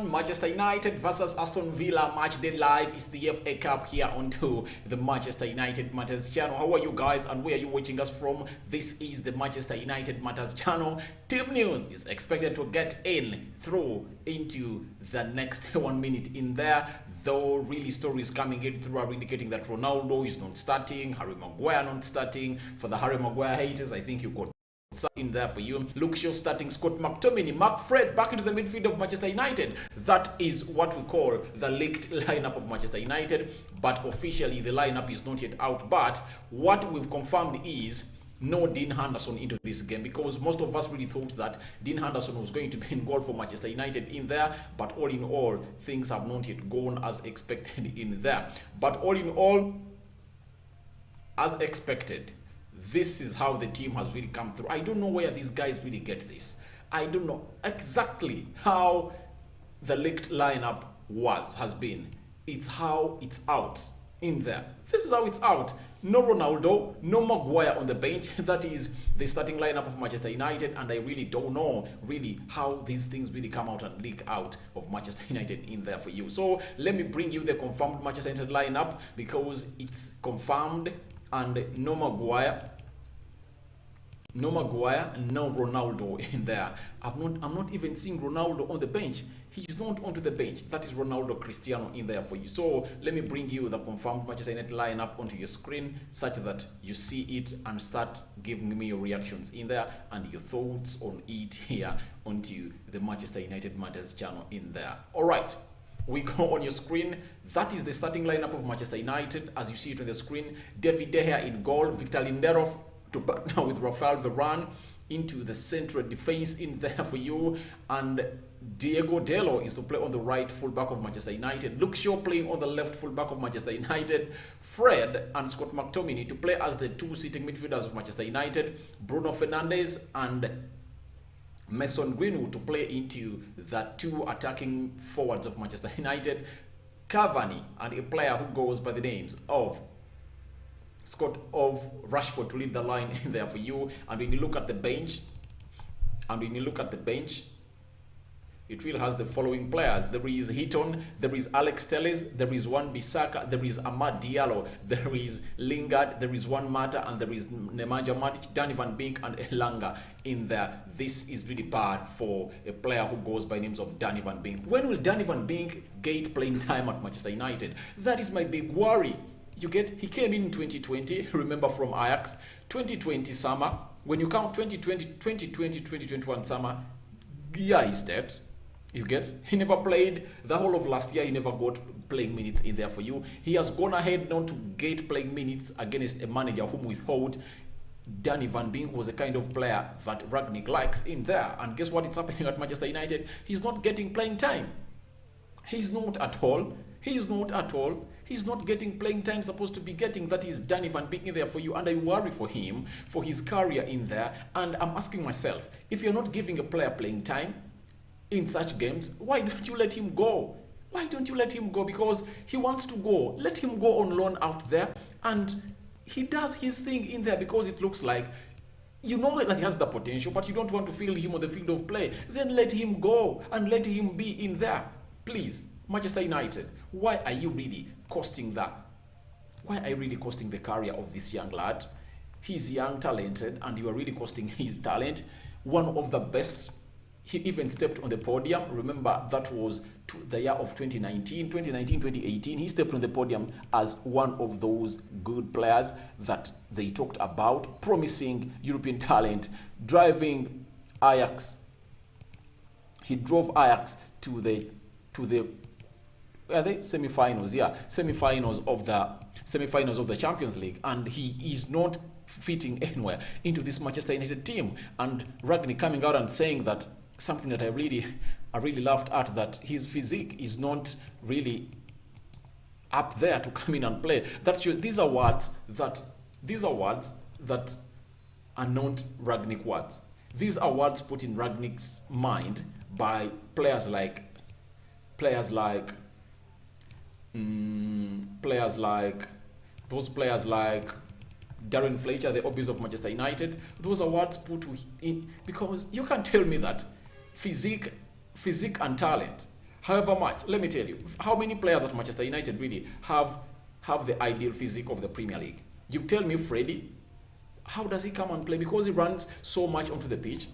everyone. Manchester United versus Aston Villa Matchday live. It's the FA Cup here onto the Manchester United Matters channel. How are you guys and where are you watching us from? This is the Manchester United Matters channel. Team news is expected to get through into the next 1 minute in there. Though really stories coming in through are indicating that Ronaldo is not starting, Harry Maguire not starting. For the Harry Maguire haters, I think you got in there for you. Luke Shaw starting, Scott McTominay, Mark Fred back into the midfield of Manchester United. That is what we call the leaked lineup of Manchester United, but officially the lineup is not yet out. But what we've confirmed is no Dean Henderson into this game, because most of us really thought that Dean Henderson was going to be in goal for Manchester United in there, but all in all things have not yet gone as expected in there. But all in all, as expected, this is how the team has really come through. I don't know where these guys really get this. I don't know exactly how the leaked lineup has been. It's how it's out in there. This is how it's out. No Ronaldo, no Maguire on the bench. That is the starting lineup of Manchester United, and I really don't know really how these things really come out and leak out of Manchester United in there for you. So let me bring you the confirmed Manchester United lineup, because it's confirmed, and no Maguire, no Ronaldo in there. I'm not even seeing Ronaldo on the bench. He's not onto the bench. That is Ronaldo Cristiano in there for you. So let me bring you the confirmed Manchester United lineup onto your screen, such that you see it and start giving me your reactions in there and your thoughts on it here onto the Manchester United Matters channel in there. All right, we go on your screen. That is the starting lineup of Manchester United as you see it on the screen. David De Gea in goal, Victor Lindelof to partner with Rafael Varane into the central defense in there for you, and Diego Dalot is to play on the right fullback of Manchester United. Luke Shaw playing on the left fullback of Manchester United. Fred and Scott McTominay to play as the two sitting midfielders of Manchester United. Bruno Fernandes and Mason Greenwood to play into the two attacking forwards of Manchester United. Cavani and a player who goes by the names of Rashford to lead the line in there for you. And when you look at the bench, it really has the following players. There is Heaton, there is Alex Telles, there is Wan-Bissaka, there is Amad Diallo, there is Lingard, there is Juan Mata, and there is Nemanja Matic, Danny Van Beek, and Elanga in there. This is really bad for a player who goes by names of Danny Van Beek. When will Danny Van Beek get playing time at Manchester United? That is my big worry. You get, he came in 2020, remember, from Ajax. 2020 summer, when you count 2021 summer, yeah, he's dead. You get, he never played the whole of last year. He never got playing minutes in there for you. He has gone ahead now to get playing minutes against a manager whom we thought Danny Van Beek was a kind of player that Rangnick likes in there. And guess what? It's happening at Manchester United. He's not getting playing time. He's not at all. He's not getting playing time supposed to be getting. That is Danny Van Beek in there for you, and I worry for him, for his career in there. And I'm asking myself, if you're not giving a player playing time in such games, why don't you let him go? Why don't you let him go? Because he wants to go. Let him go on loan out there, and he does his thing in there, because it looks like you know that he has the potential, but you don't want to field him on the field of play. Then let him go and let him be in there. Please, Manchester United, why are you really costing that? Why are you really costing the career of this young lad? He's young, talented, and you are really costing his talent. One of the best. He even stepped on the podium. Remember, that was the year of 2019, 2018. He stepped on the podium as one of those good players that they talked about, promising European talent, driving Ajax. He drove Ajax to the semi-finals of the Champions League, and he is not fitting anywhere into this Manchester United team. And Rangnick coming out and saying that something that I really laughed at, that his physique is not really up there to come in and play. That's true. These are words that are not Rangnick words. These are words put in Rangnick's mind by players like Darren Fletcher, the obvious of Manchester United. Those are words put in, because you can't tell me that physique and talent However much, let me tell you, how many players at Manchester United really have the ideal physique of the Premier League? You tell me Freddie, how does he come and play? Because he runs so much onto the pitch.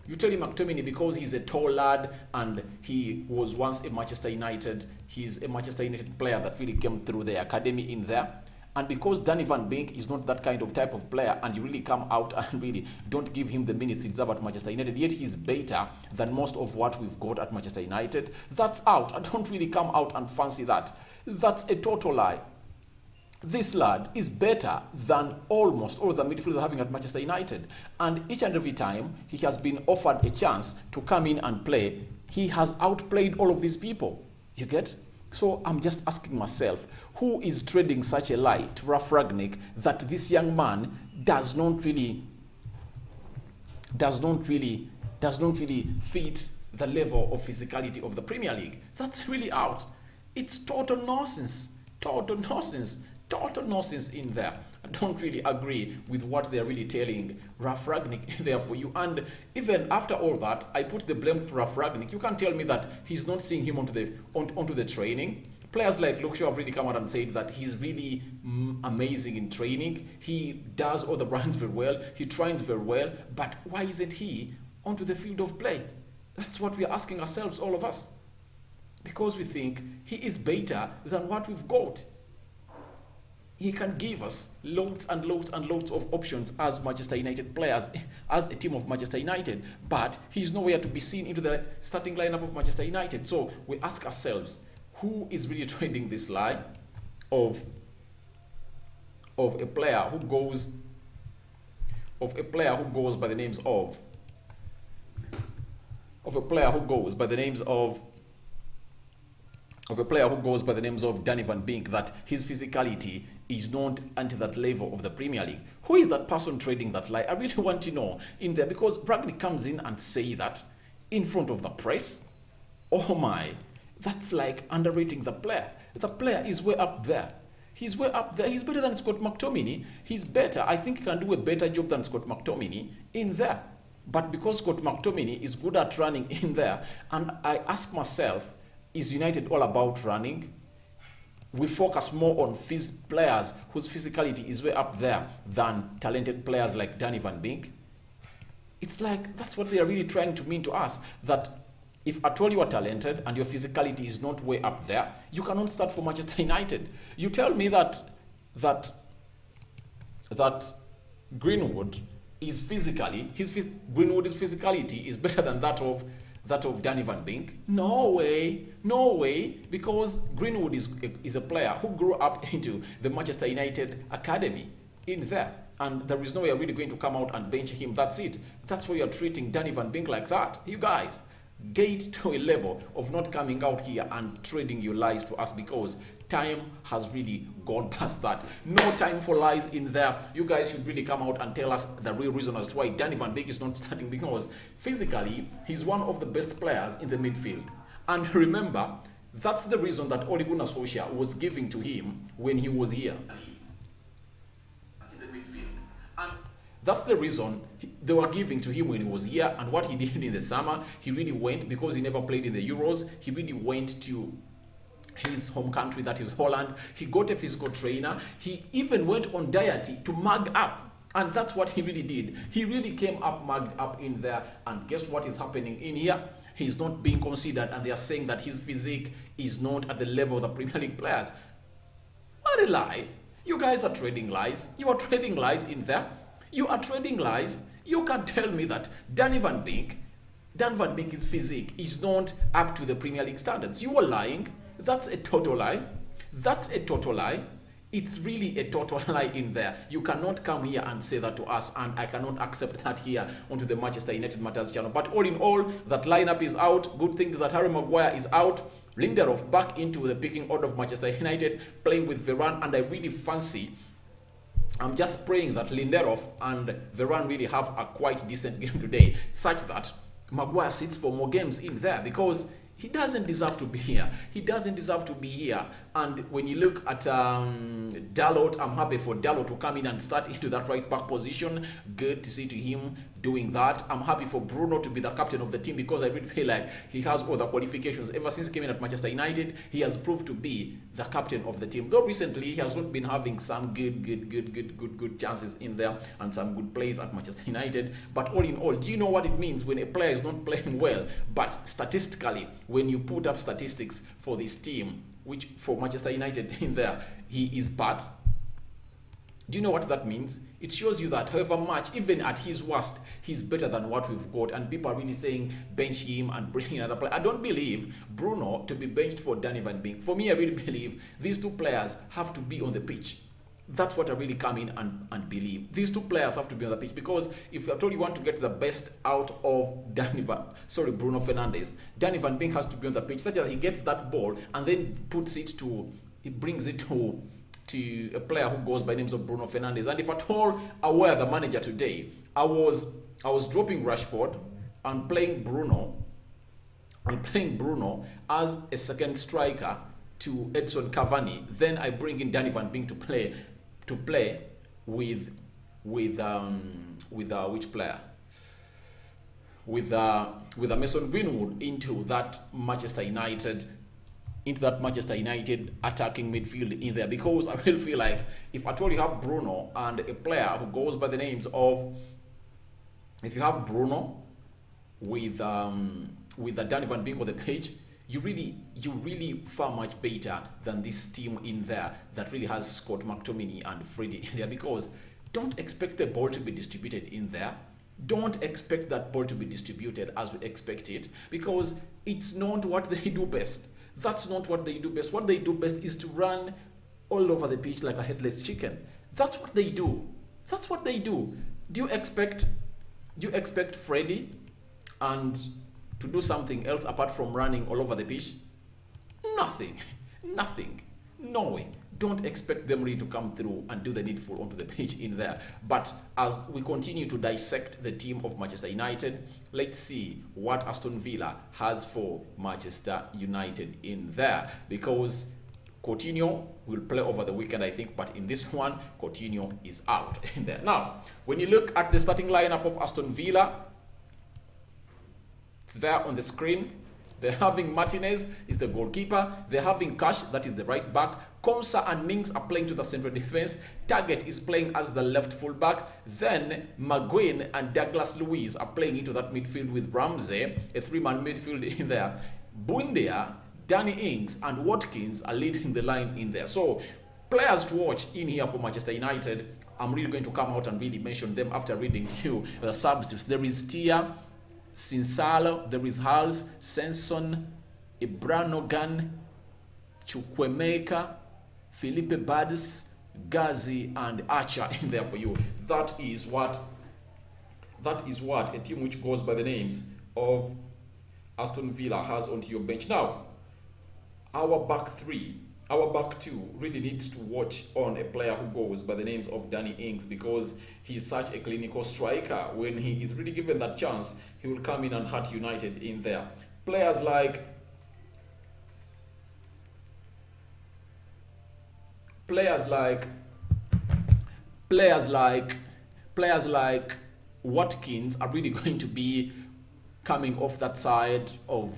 You tell him McTominay because he's a tall lad and he was once a Manchester United. He's a Manchester United player that really came through the academy in there. And because Danny Van Beek is not that kind of type of player, and you really come out and really don't give him the minutes he deserves at Manchester United, yet he's better than most of what we've got at Manchester United, that's out. I don't really come out and fancy that. That's a total lie. This lad is better than almost all the midfielders are having at Manchester United. And each and every time he has been offered a chance to come in and play, he has outplayed all of these people. You get? So I'm just asking myself, who is trading such a lie to Ralf Rangnick that this young man does not really fit the level of physicality of the Premier League? That's really out. It's total nonsense. Total nonsense. Total nonsense in there. I don't really agree with what they're really telling Ralf Rangnick there for you. And even after all that, I put the blame to Ralf Rangnick. You can't tell me that he's not seeing him onto the training. Players like Luke Shaw have really come out and said that he's really amazing in training. He does all the runs very well. He trains very well. But why isn't he onto the field of play? That's what we're asking ourselves, all of us. Because we think he is better than what we've got. He can give us loads and loads and loads of options as Manchester United players, as a team of Manchester United, but he's nowhere to be seen into the starting lineup of Manchester United. So we ask ourselves, who is really trading this lie of a player who goes by the names of Danny Van Beek, that his physicality is not at that level of the Premier League. Who is that person trading that lie? I really want to know in there, because Rangnick comes in and say that in front of the press. Oh my, that's like underrating the player. The player is way up there. He's way up there. He's better than Scott McTominay. He's better. I think he can do a better job than Scott McTominay in there. But because Scott McTominay is good at running in there, and I ask myself, is United all about running? We focus more on players whose physicality is way up there than talented players like Danny Van Beek. It's like that's what they are really trying to mean to us, that if at all you are talented and your physicality is not way up there, you cannot start for Manchester United. You tell me that Greenwood is Greenwood's physicality is better than that of Danny Van Beek? No way, because Greenwood is a player who grew up into the Manchester United academy in there, and there is no way you're really going to come out and bench him. That's it. That's why you're treating Danny Van Beek like that. You guys, get to a level of not coming out here and trading your lies to us, because time has really gone past that. No time for lies in there. You guys should really come out and tell us the real reason as to why Danny Van Beek is not starting, because physically he's one of the best players in the midfield. And remember, that's the reason that Ole Gunnar Solskjaer was giving to him when he was here in the midfield. And that's the reason they were giving to him when he was here. And what he did in the summer, he really went, because he never played in the Euros, he really went to his home country, that is Holland. He got a physical trainer. He even went on diet to mug up. And that's what he really did. He really came up mugged up in there. And guess what is happening in here? He's not being considered. And they are saying that his physique is not at the level of the Premier League players. What a lie. You guys are trading lies. You are trading lies in there. You are trading lies. You can't tell me that Dan Van Beek's physique is not up to the Premier League standards. You are lying. That's a total lie. That's a total lie. It's really a total lie in there. You cannot come here and say that to us, and I cannot accept that here onto the Manchester United Matters channel. But all in all, that lineup is out. Good thing is that Harry Maguire is out. Lindelof back into the picking order of Manchester United, playing with Varane, and I really fancy, I'm just praying that Lindelof and Varane really have a quite decent game today, such that Maguire sits for more games in there, because he doesn't deserve to be here. He doesn't deserve to be here. And when you look at Dalot, I'm happy for Dalot to come in and start into that right back position. Good to see to him doing that. I'm happy for Bruno to be the captain of the team because I really feel like he has all the qualifications. Ever since he came in at Manchester United, he has proved to be the captain of the team. Though recently he has not been having some good chances in there and some good plays at Manchester United. But all in all, do you know what it means when a player is not playing well? But statistically, when you put up statistics for this team, which for Manchester United in there, he is bad. Do you know what that means? It shows you that however much, even at his worst, he's better than what we've got. And people are really saying bench him and bring another player. I don't believe Bruno to be benched for Danny Van Beek. For me, I really believe these two players have to be on the pitch. That's what I really come in and believe. These two players have to be on the pitch because if at all you want to get the best out of Bruno Fernandes, Danny Van Beek has to be on the pitch such that he gets that ball and then he brings it to a player who goes by names of Bruno Fernandes. And if at all I were the manager today, I was dropping Rashford and playing Bruno as a second striker to Edson Cavani. Then I bring in Danny Van Beek to play with which player? With Mason Greenwood into that Manchester United attacking midfield in there, because I will feel like if at all you have Bruno and a player who goes by the names of, if you have Bruno with the Danny Van Beek on the page, you really far much better than this team in there that really has Scott McTominay and Freddie in there, because don't expect the ball to be distributed in there. Don't expect that ball to be distributed as we expect it, because it's not what they do best. That's not what they do best. What they do best is to run all over the pitch like a headless chicken. That's what they do. That's what they do. Do you expect Freddie and to do something else apart from running all over the pitch? Nothing. No way. Don't expect them really to come through and do the needful onto the pitch in there. But as we continue to dissect the team of Manchester United, let's see what Aston Villa has for Manchester United in there, because Coutinho will play over the weekend, I think, but in this one, Coutinho is out in there. Now, when you look at the starting lineup of Aston Villa, it's there on the screen. They're having Martinez is the goalkeeper. They're having Cash, that is the right back. Konsa and Mings are playing to the central defense. Target is playing as the left fullback. Then McGuinn and Douglas Luiz are playing into that midfield with Ramsey, a three-man midfield in there. Buendia, Danny Ings, and Watkins are leading the line in there. So players to watch in here for Manchester United. I'm really going to come out and really mention them after reading to you the substitutes. There is Tia, Sinsalo, there is Hals, Senson, Ibranogan, Chukwemeka, Felipe Badis, Gazi, and Archer in there for you. That is what a team which goes by the names of Aston Villa has onto your bench. Now, our back two really needs to watch on a player who goes by the names of Danny Ings, because he's such a clinical striker. When he is really given that chance, he will come in and hurt United in there. Players like Watkins are really going to be coming off that side of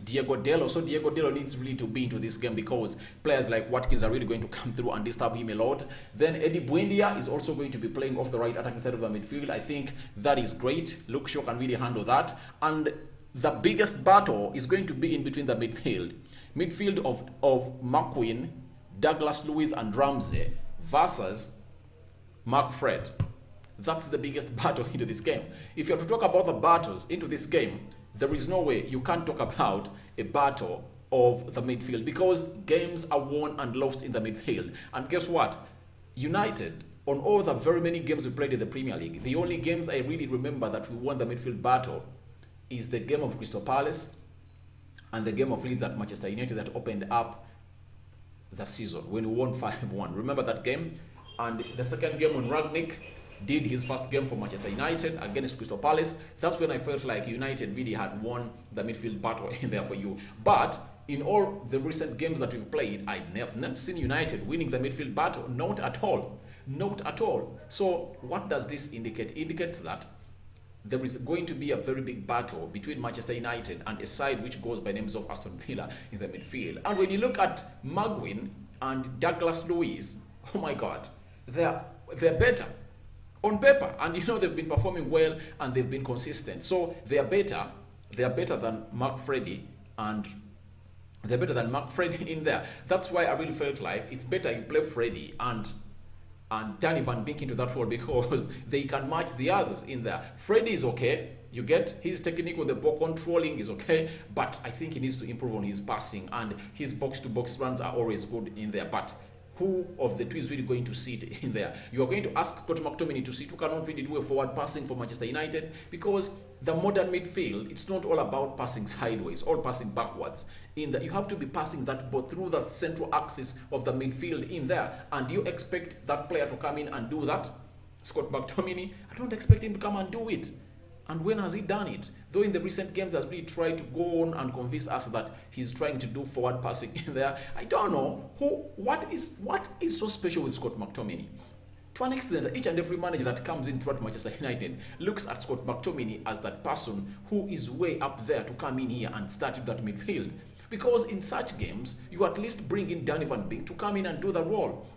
Diego Dello. So Diego Dello needs really to be into this game, because players like Watkins are really going to come through and disturb him a lot. Then Eddie Buendia is also going to be playing off the right attacking side of the midfield. I think that is great. Luke Shaw can really handle that. And the biggest battle is going to be in between the midfield of McQueen, Douglas Luiz, and Ramsey versus Mark Fred. That's the biggest battle into this game. If you have to talk about the battles into this game, there is no way you can't talk about a battle of the midfield, because games are won and lost in the midfield. And guess what? United, on all the very many games we played in the Premier League, the only games I really remember that we won the midfield battle is the game of Crystal Palace and the game of Leeds at Manchester United that opened up the season when we won 5-1. Remember that game? And the second game when Ragnick did his first game for Manchester United against Crystal Palace, that's when I felt like United really had won the midfield battle in there for you. But in all the recent games that we've played, I have not seen United winning the midfield battle. Not at all. Not at all. So what does this indicate? It indicates that there is going to be a very big battle between Manchester United and a side which goes by names of Aston Villa in the midfield. And when you look at Maguire and Douglas Luiz, oh my God, they're better on paper, and they've been performing well and they've been consistent. So they are better than Mark Freddy, and they're better than Mark Freddy in there. That's why I really felt like it's better you play Freddy and Danny Van Beek into that role, because they can match the others in there. Freddy is okay. You get his technique with the ball controlling is okay, but I think he needs to improve on his passing, and his box-to-box runs are always good in there. But who of the two is really going to sit in there? You are going to ask Scott McTominay to sit, who cannot really do a forward passing for Manchester United, because the modern midfield, it's not all about passing sideways or passing backwards. You have to be passing that ball through the central axis of the midfield in there. And do you expect that player to come in and do that? Scott McTominay, I don't expect him to come and do it. And when has he done it? Though in the recent games, he has really tried to go on and convince us that he's trying to do forward passing in there. I don't know what is so special with Scott McTominay. To an extent, each and every manager that comes in throughout Manchester United looks at Scott McTominay as that person who is way up there to come in here and start with that midfield. Because in such games, you at least bring in Danny Van Beek to come in and do the role.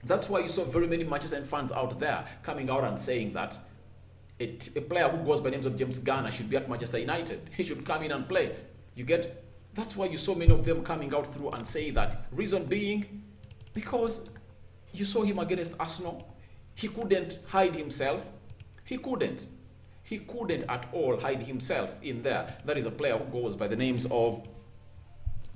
That's why you saw very many Manchester fans out there coming out and saying that a player who goes by names of James Garner should be at Manchester United. He should come in and play. You get? That's why you saw many of them coming out through and say that. Reason being, because you saw him against Arsenal. He couldn't hide himself. He couldn't at all hide himself in there. That is a player who goes by the names of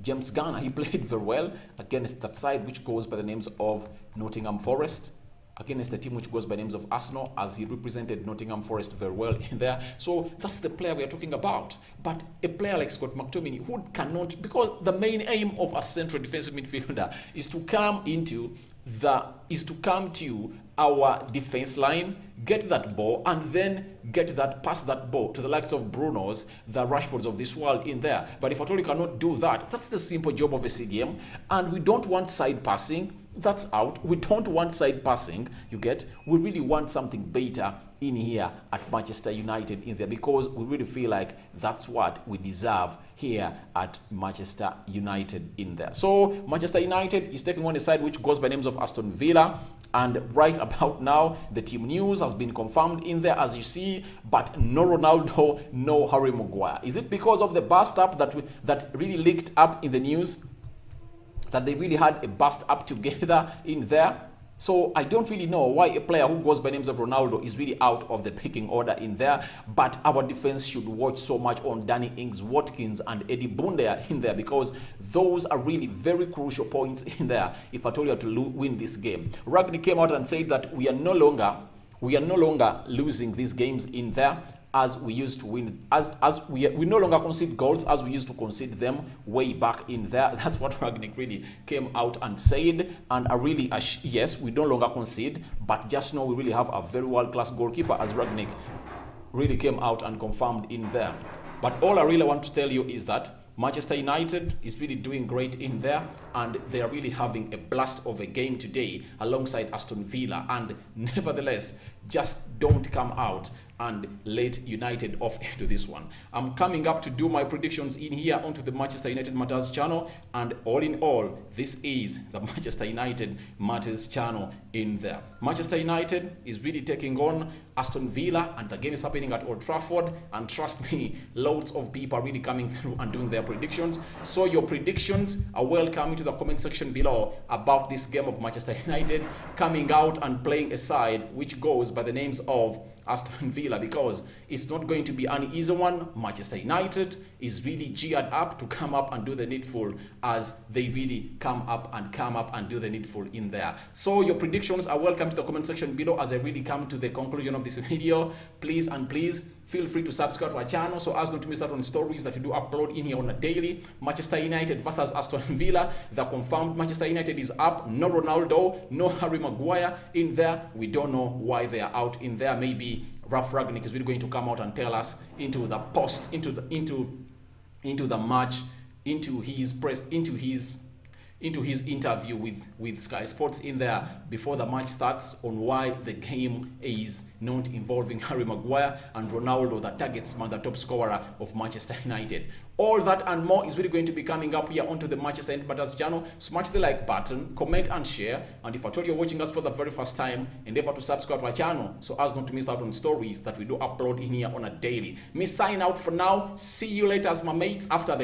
James Garner. He played very well against that side which goes by the names of Nottingham Forest, against the team which goes by names of Arsenal, as he represented Nottingham Forest very well in there. So that's the player we are talking about. But a player like Scott McTominay, who cannot, because the main aim of a central defensive midfielder is to come to our defense line, get that ball, and then pass that ball to the likes of Bruno's, the Rashfords of this world in there. But if at all you cannot do that, that's the simple job of a CDM. And we don't want side passing. That's out. We don't want side passing. You get? We really want something better in here at Manchester United in there, because we really feel like that's what we deserve here at Manchester United in there. So Manchester United is taking on a side which goes by names of Aston Villa, and right about now the team news has been confirmed in there, as you see, but no Ronaldo, no Harry Maguire. Is it because of the bust up that really leaked up in the news, that they really had a bust up together in there? So I don't really know why a player who goes by names of Ronaldo is really out of the picking order in there. But our defense should watch so much on Danny Ings-Watkins and Eddie Buendia in there, because those are really very crucial points in there if I told you to win this game. Ragnick came out and said that we are no longer losing these games in there as we used to win, as we no longer concede goals as we used to concede them way back in there. That's what Ragnick really came out and said. And I really, yes, we no longer concede, but just know we really have a very world-class goalkeeper, as Ragnick really came out and confirmed in there. But all I really want to tell you is that Manchester United is really doing great in there, and they are really having a blast of a game today alongside Aston Villa. And nevertheless, just don't come out and let United off into this one. I'm coming up to do my predictions in here onto the Manchester United Matters channel, and all in all, this is the Manchester United Matters channel in there. Manchester United is really taking on Aston Villa, and the game is happening at Old Trafford, and trust me, loads of people are really coming through and doing their predictions. So your predictions are welcome into the comment section below about this game of Manchester United coming out and playing a side which goes by the names of Aston Villa, because it's not going to be an easy one. Manchester United is really geared up to come up and do the needful, as they really come up and do the needful in there. So your predictions are welcome to the comment section below as I really come to the conclusion of this video. Please feel free to subscribe to our channel so as not to miss out on stories that we do upload in here on a daily. Manchester United versus Aston Villa, the confirmed Manchester United is up. No Ronaldo, no Harry Maguire in there. We don't know why they are out in there. Maybe Ralph Ragnick is really going to come out and tell us into the post, into the match, into his into his interview with Sky Sports in there before the match starts on why the game is not involving Harry Maguire and Ronaldo, the targets man, the top scorer of Manchester United. All that and more is really going to be coming up here onto the Manchester United Matters channel. Smash the like button, comment and share. And if at all you're watching us for the very first time, endeavor to subscribe to our channel so as not to miss out on stories that we do upload in here on a daily. Me sign out for now. See you later as my mates after the